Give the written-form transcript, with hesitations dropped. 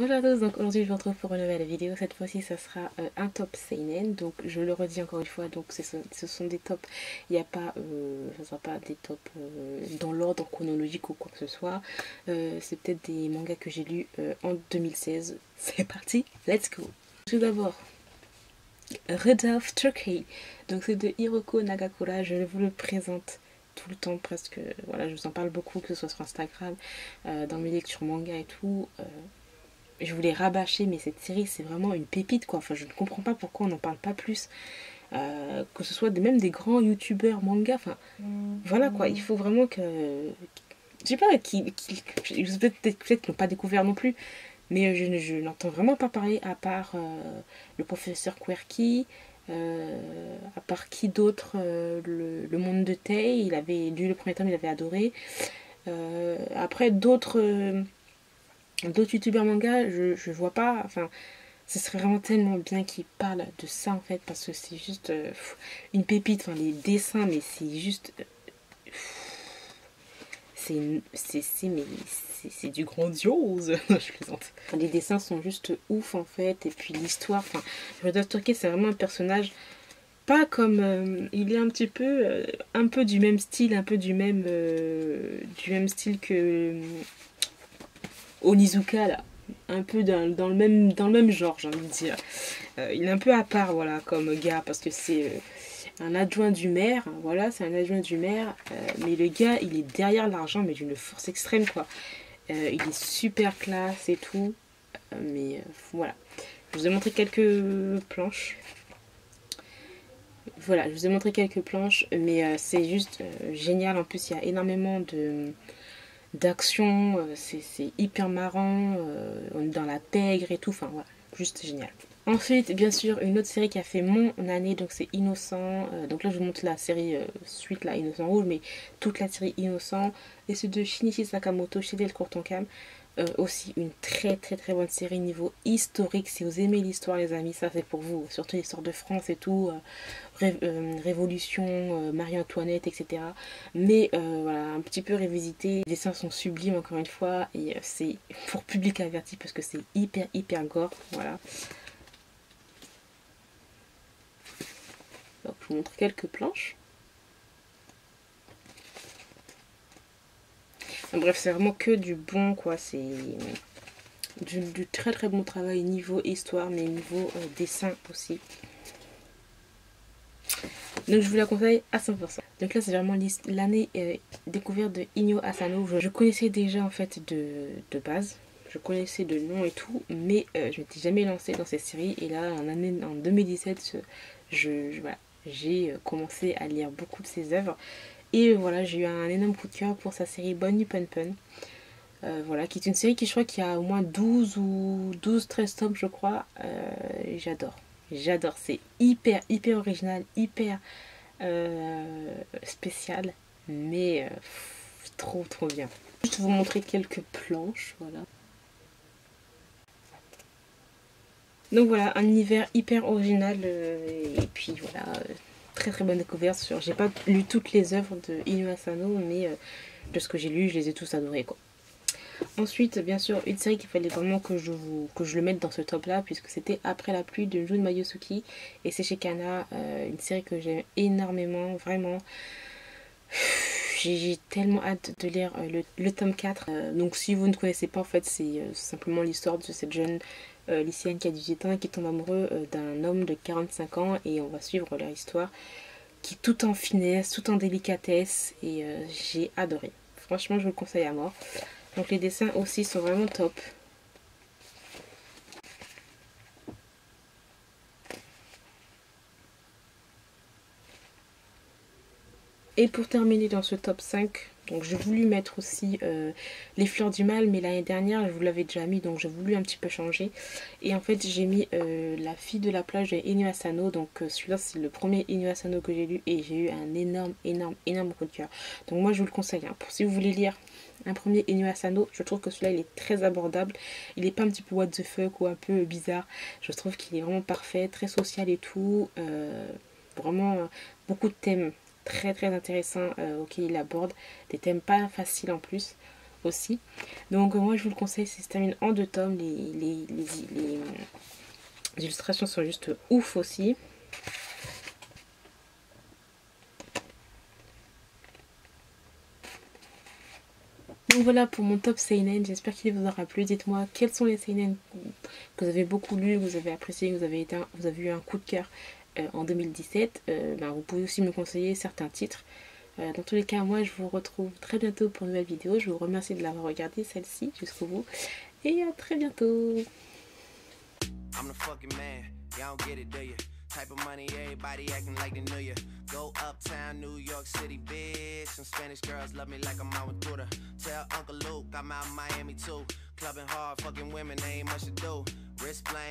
Bonjour à tous, donc aujourd'hui je vous retrouve pour une nouvelle vidéo. Cette fois-ci ça sera un top seinen. Donc je le redis encore une fois, donc ce sont des tops. Il n'y a pas, ça sera pas des tops dans l'ordre chronologique ou quoi que ce soit. C'est peut-être des mangas que j'ai lus en 2016. C'est parti, let's go. Tout d'abord, Red of Turkey. Donc c'est de Hiroko Nagakura. Je vous le présente tout le temps presque. Voilà, je vous en parle beaucoup, que ce soit sur Instagram, dans mes lectures manga et tout. Je voulais rabâcher, mais cette série c'est vraiment une pépite quoi. Enfin, je ne comprends pas pourquoi on n'en parle pas plus. Que ce soit même des grands youtubeurs manga. Enfin, voilà quoi. Il faut vraiment que. Je sais pas, peut-être qu'ils n'ont pas découvert non plus. Mais je n'entends vraiment pas parler à part le professeur Quirky. À part qui d'autre, le monde de Tay, il avait lu le premier tome, il avait adoré. Après d'autres youtubeurs manga, je vois pas. Enfin, ce serait vraiment tellement bien qu'ils parlent de ça en fait, parce que c'est juste une pépite. Enfin, les dessins, mais c'est juste. C'est du grandiose. Je plaisante. Enfin, les dessins sont juste ouf en fait, et puis l'histoire. Enfin, Rudolph Turkey, c'est vraiment un personnage. Pas comme il est un peu du même style, un peu du même style que Onizuka là, un peu dans le même genre, j'ai envie de dire. Il est un peu à part, voilà, comme gars, parce que c'est un adjoint du maire, hein, voilà, c'est un adjoint du maire, mais le gars, il est derrière l'argent, mais d'une force extrême, quoi. Il est super classe et tout, mais voilà. Je vous ai montré quelques planches. Voilà, je vous ai montré quelques planches, mais c'est juste génial. En plus, il y a énormément d'action, c'est hyper marrant, on est dans la pègre et tout, enfin voilà, juste génial. Ensuite, bien sûr, une autre série qui a fait mon année, donc c'est Innocent. Donc là, je vous montre la série suite, là, Innocent Rouge, mais toute la série Innocent. Et c'est de Shinichi Sakamoto chez Delcourt Tonkam. Aussi une très très très bonne série niveau historique. Si vous aimez l'histoire, les amis, ça c'est pour vous. Surtout l'histoire de France et tout, Révolution, Marie-Antoinette, etc. Mais voilà, un petit peu révisité. Les dessins sont sublimes encore une fois, et c'est pour public averti parce que c'est hyper hyper gore. Voilà. Donc, je vous montre quelques planches. Bref, c'est vraiment que du bon, quoi. C'est du très très bon travail niveau histoire, mais niveau dessin aussi. Donc, je vous la conseille à 100%. Donc là, c'est vraiment l'année découverte de Inyo Asano. Je connaissais déjà, en fait, de base. Je connaissais de nom et tout, mais je m'étais jamais lancée dans cette série. Et là, en 2017, voilà, j'ai commencé à lire beaucoup de ses œuvres. Et voilà, j'ai eu un énorme coup de cœur pour sa série Bonnie Pun Pun. Voilà, qui est une série qui, je crois, qui a au moins 12 13 tomes, je crois. J'adore. J'adore. C'est hyper, hyper original, hyper spécial, mais trop, trop bien. Je vais vous montrer quelques planches, voilà. Donc voilà, un univers hyper original, et puis voilà, très très bonne découverte. J'ai pas lu toutes les œuvres de Inu Asano, mais de ce que j'ai lu, je les ai tous adorés quoi. Ensuite, bien sûr, une série qu'il fallait vraiment que je le mette dans ce top là, puisque c'était Après la pluie de Jun Mayusuki, et c'est chez Kana, une série que j'aime énormément, vraiment. J'ai tellement hâte de lire le tome 4. Donc si vous ne connaissez pas, en fait, c'est simplement l'histoire de cette jeune lycéenne qui a 18 ans et qui tombe amoureux d'un homme de 45 ans, et on va suivre leur histoire qui est tout en finesse, tout en délicatesse, et j'ai adoré. Franchement, je vous le conseille à mort. Donc les dessins aussi sont vraiment top. Et pour terminer dans ce top 5, donc j'ai voulu mettre aussi Les Fleurs du Mal, mais l'année dernière je vous l'avais déjà mis, donc j'ai voulu un petit peu changer. Et en fait j'ai mis La Fille de la plage de Inu Asano, donc celui-là c'est le premier Inu Asano que j'ai lu, et j'ai eu un énorme, énorme, énorme coup de cœur. Donc moi je vous le conseille, hein. Pour si vous voulez lire un premier Inu Asano, je trouve que celui-là il est très abordable. Il n'est pas un petit peu what the fuck ou un peu bizarre. Je trouve qu'il est vraiment parfait, très social et tout. Vraiment beaucoup de thèmes très très intéressants auxquels il aborde. Des thèmes pas faciles en plus. aussi. Donc moi je vous le conseille, c'est se termine en 2 tomes, les illustrations sont juste ouf aussi. Donc voilà pour mon top seinen, j'espère qu'il vous aura plu. Dites-moi quels sont les seinen que vous avez beaucoup lus, que vous avez apprécié, que vous avez eu un coup de cœur en 2017. Vous pouvez aussi me conseiller certains titres. Dans tous les cas, moi je vous retrouve très bientôt pour une nouvelle vidéo. Je vous remercie de l'avoir regardée, celle-ci, jusqu'au bout. Et à très bientôt. I'm the fucking man, y'all don't get it, do ya? Type of money, everybody acting like they knew ya. Go uptown, New York City, bitch. Some Spanish girls love me like I'm out with Twitter. Tell Uncle Luke I'm out in Miami too. Clubbing hard, fucking women, ain't much to do. Wrist blank.